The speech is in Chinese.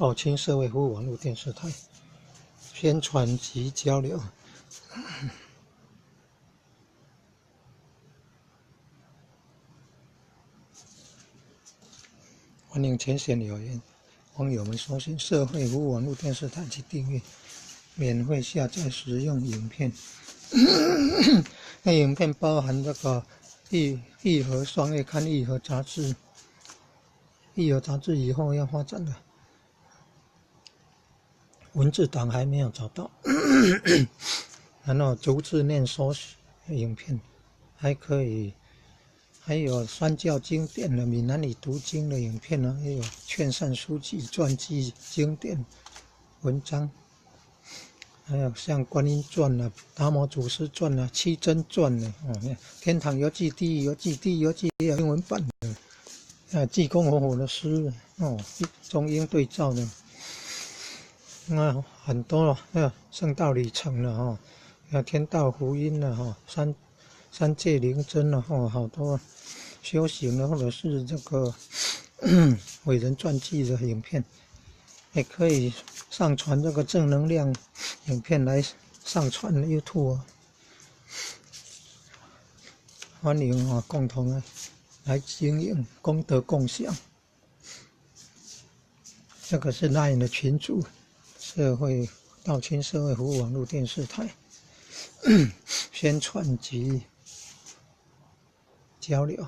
道清社会服务网络电视台宣传及交流。欢迎填写留言，网友们搜寻社会服务网络电视台及订阅，免费下载使用影片。那影片包含这个一盒双月刊、一盒杂志。一盒杂志以后要发展的文字档还没有找到，然后逐字念说影片，还有三教经典的闽南语读经的影片呢，也有劝善书记传记经典文章，还有像观音传啊、达摩祖师传啊、七真传呢，天堂游记、地狱游记、地狱游记也有英文版的，济公活佛的诗中英对照的。很多圣道里程了天道福音了三界灵真了好多修行的或者是这个伟人传记的影片，也可以上传这个正能量影片来上传 YouTube 欢迎共同来经营功德共享。这个是 LINE 的群组。道清社会服务网络电视台宣传及交流。